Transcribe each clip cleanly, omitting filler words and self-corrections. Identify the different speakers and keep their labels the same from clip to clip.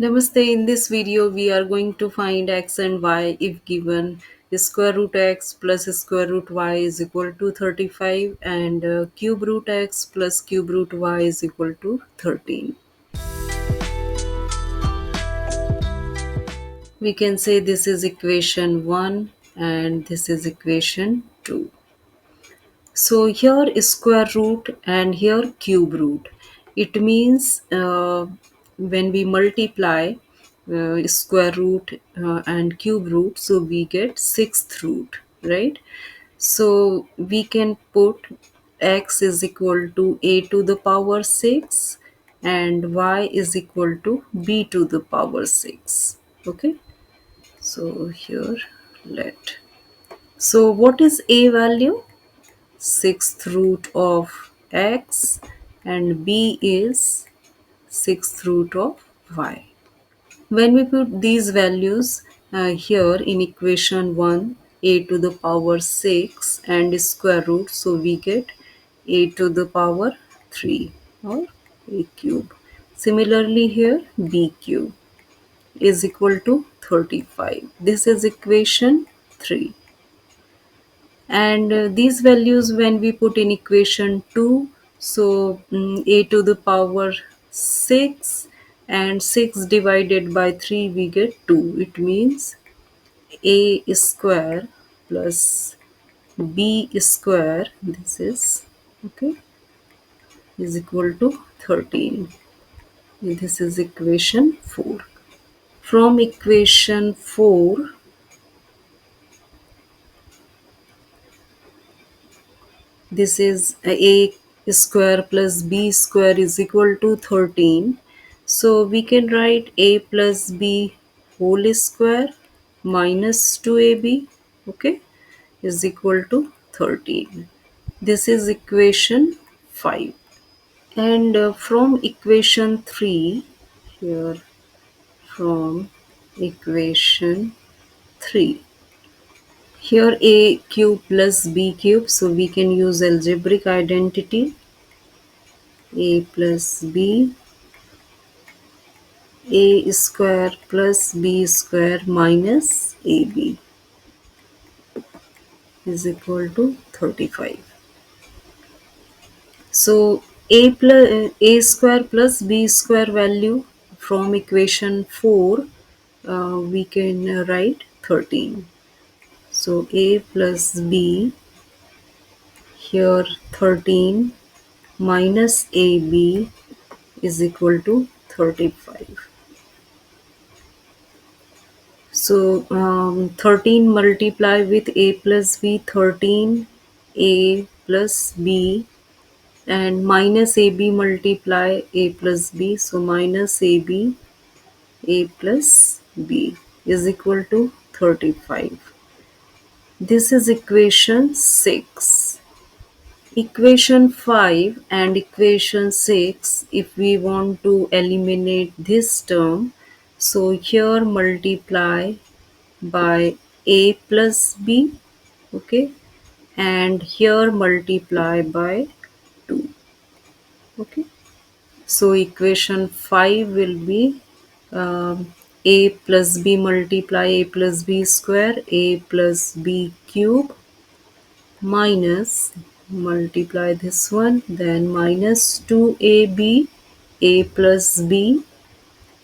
Speaker 1: Namaste. In this video, we are going to find x and y if given square root x plus square root y is equal to 35 and cube root x plus cube root y is equal to 13. We can say this is equation 1 and this is equation 2. So here is square root and here cube root. It means when we multiply square root and cube root, so we get sixth root, right? So we can put x is equal to a to the power 6 and y is equal to b to the power 6. Okay, so here let. So what is a value? Sixth root of x and b is sixth root of y. When we put these values here in equation 1, a to the power 6 and square root, so we get a to the power 3 or a cube. Similarly here b cube is equal to 35. This is equation 3. And these values when we put in equation 2, so a to the power 6 and 6 divided by 3 we get 2. It means a square plus b square, this is okay, is equal to 13. This is equation 4. From equation 4, this is a square plus b square is equal to 13. So we can write a plus b whole square minus 2ab, okay, is equal to 13. This is equation 5. And from equation 3, here from equation 3, here a cube plus b cube, so we can use algebraic identity. A plus b, a square plus b square minus ab is equal to 35. So a square plus b square value from equation 4, we can write 13. So a plus b, here 13 minus ab is equal to 35. So 13 multiply with a plus b, 13 a plus b, and minus ab multiply a plus b, so minus ab a plus b is equal to 35. This is equation 6. Equation 5 and equation 6, if we want to eliminate this term, so here multiply by a plus b, okay, and here multiply by 2, okay. So equation 5 will be a plus b multiply a plus b square a plus b cube minus multiply this one, then minus 2ab a plus b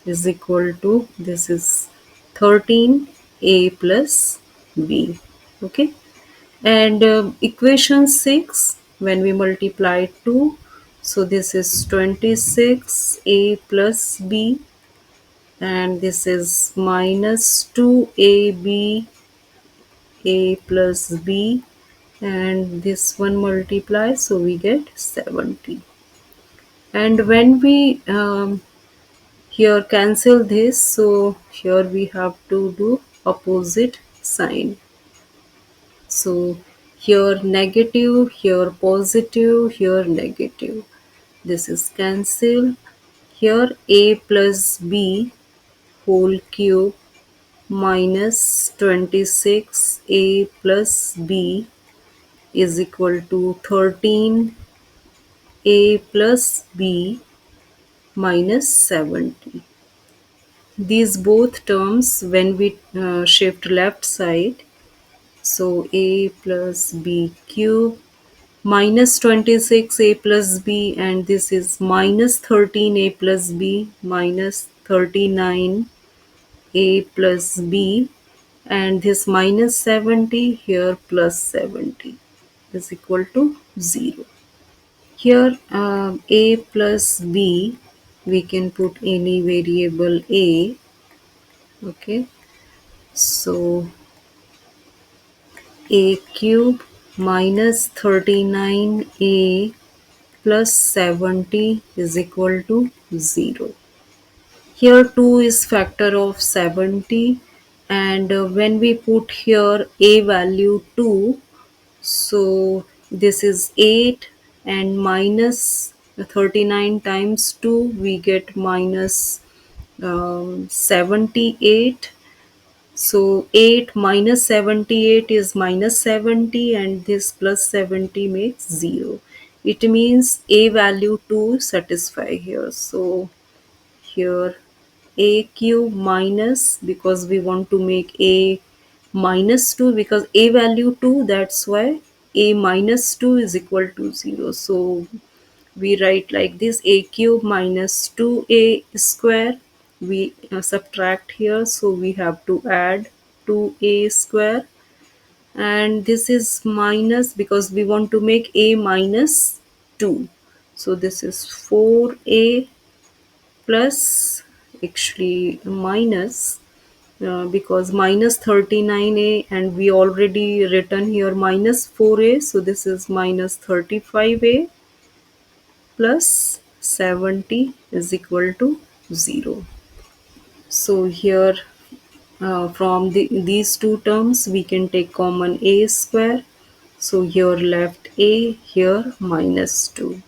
Speaker 1: is equal to, this is 13 a plus b, okay. And equation 6 when we multiply 2, so this is 26 a plus b and this is minus 2ab a plus b and this one multiply, so we get 70. And when we here cancel this, so here we have to do opposite sign. So here negative, here positive, here negative. This is cancel. Here a plus b whole cube minus 26 a plus b is equal to 13 a plus b minus 70. these both terms when we shift left side, so a plus b cube minus 26 a plus b, and this is minus 13 a plus b minus 39 a plus b, and this minus 70 here plus 70 is equal to 0. Here a plus b, we can put any variable a. Okay, so a cube minus 39a plus 70 is equal to 0. Here 2 is factor of 70, and when we put here a value 2, so this is 8, and minus 39 times 2 we get minus 78. So 8 minus 78 is minus 70, and this plus 70 makes 0. It means a value 2 satisfy here. So here a cube minus, because we want to make a minus 2, because a value 2, that's why a minus 2 is equal to 0. So we write like this: a cube minus 2a square, we subtract here, so we have to add 2a square, and this is minus because we want to make a minus 2, so this is 4a plus, actually minus, because minus 39a, and we already written here minus 4a, so this is minus 35a plus 70 is equal to 0. So here from these two terms we can take common a square, so here left a, here minus 2,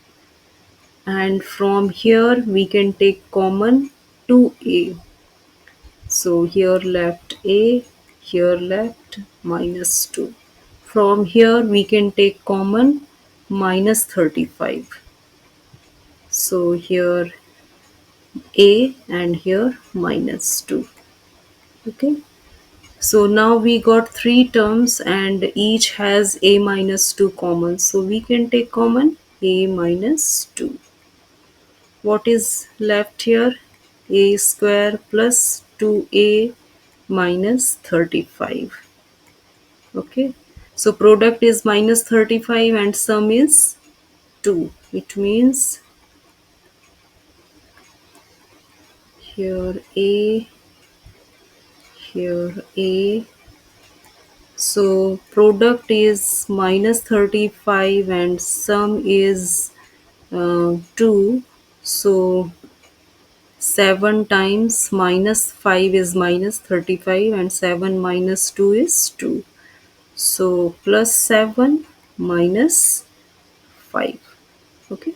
Speaker 1: and from here we can take common 2a, so here left a, here left minus 2. From here we can take common minus 35, so here a and here minus 2. Okay, so now we got three terms and each has a minus 2 common, so we can take common a minus 2. What is left here? A square plus 2a minus 35. Okay, so product is minus 35 and sum is 2. It means here a, here a. So product is minus 35 and sum is 2. So 7 times minus 5 is minus 35, and 7 minus 2 is 2. So plus 7 minus 5. Okay.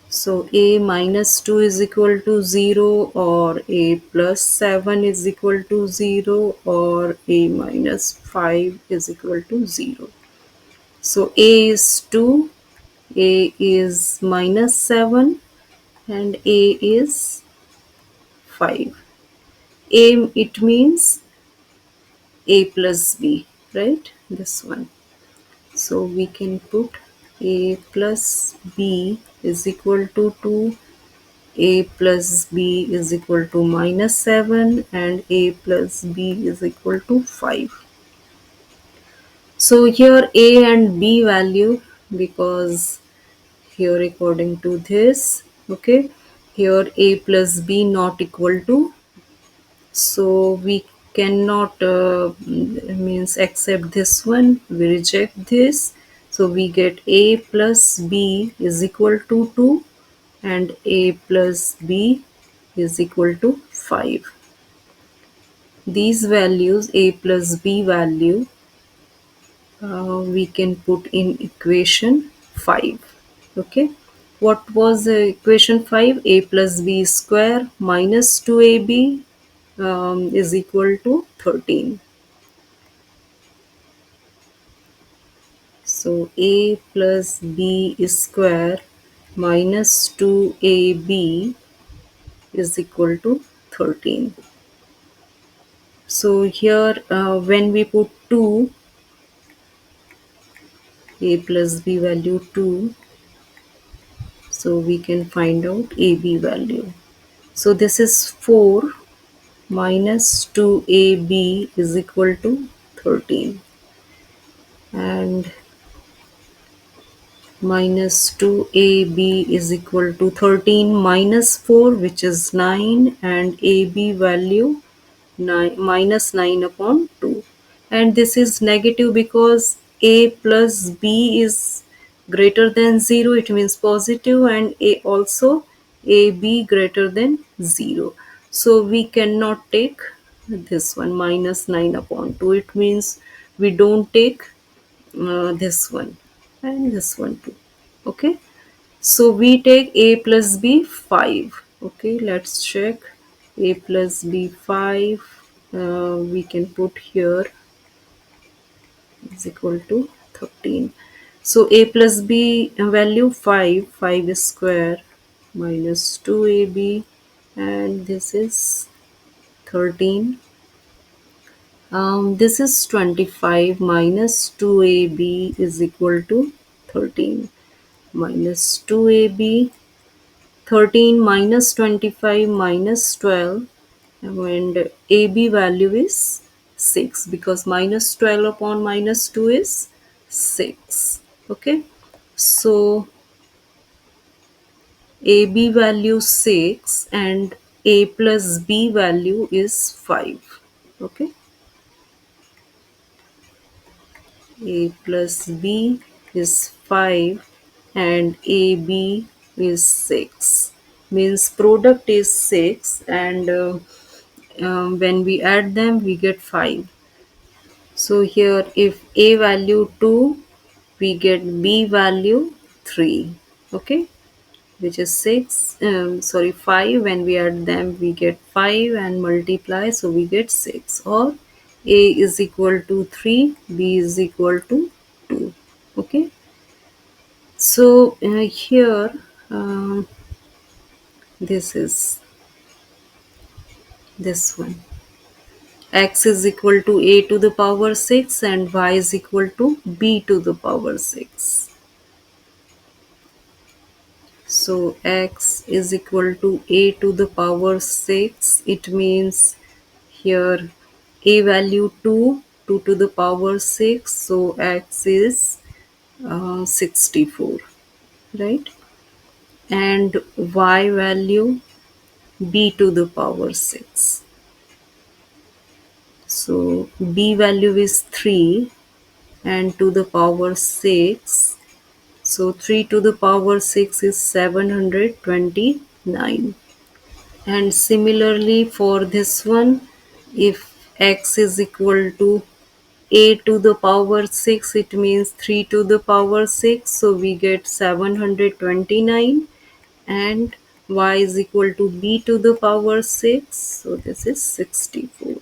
Speaker 1: So a minus 2 is equal to 0, or a plus 7 is equal to 0, or a minus 5 is equal to 0. So a is 2, a is minus 7, and a is 5. A, it means a plus b, right? This one. So we can put a plus b is equal to 2, a plus b is equal to minus 7, and a plus b is equal to 5. So here a and b value, because here according to this, okay, here a plus b not equal to, so we cannot means accept this one, we reject this, so we get a plus b is equal to 2 and a plus b is equal to 5. These values a plus b value we can put in equation 5. Okay, what was equation 5? A plus b square minus 2ab is equal to 13. So a plus b square minus 2ab is equal to 13. So here when we put 2, a plus b value 2, so we can find out ab value. So this is 4 minus 2ab is equal to 13, and minus 2ab is equal to 13 minus 4, which is 9, and ab value 9 minus 9 upon 2. And this is negative because a plus b is greater than 0, it means positive, and a also ab greater than 0. So we cannot take this one minus 9 upon 2. It means we don't take this one and this one too. Okay, so we take a plus b 5. Okay, let's check. A plus b 5, we can put here is equal to 13. So a plus b value 5, 5 is square minus 2ab, and this is 13. This is 25 minus 2ab is equal to 13, minus 2ab, 13 minus 25 minus 12, and AB value is 6, because minus 12 upon minus 2 is 6. Okay, so AB value 6 and A plus B value is 5. Okay, A plus B is 5 and AB is 6. Means product is 6, and when we add them we get 5. So here if A value 2, we get B value 3. Okay, which is 6, 5. When we add them we get 5 and multiply, so we get 6. Or A is equal to 3, B is equal to 2. Okay, so here this is this one. X is equal to a to the power 6 and y is equal to b to the power 6. So x is equal to a to the power 6. It means here a value 2, 2 to the power 6. So x is 64, right? And y value b to the power 6. So b value is 3 and to the power 6. So 3 to the power 6 is 729. And similarly for this one, if x is equal to a to the power 6, it means 3 to the power 6. So we get 729, and y is equal to b to the power 6. So this is 64.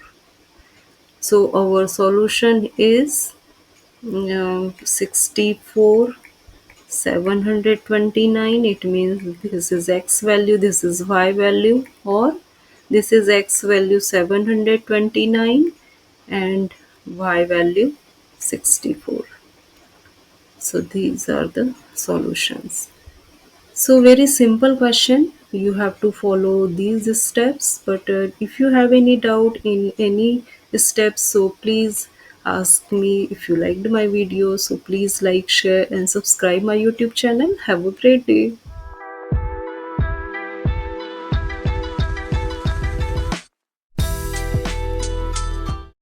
Speaker 1: So our solution is 64 729. It means this is x value, this is y value, or this is x value 729 and y value 64. So these are the solutions. So very simple question. You have to follow these steps. But if you have any doubt in any steps, so please ask me. If you liked my video, so please like, share, and subscribe my YouTube channel. Have a great day.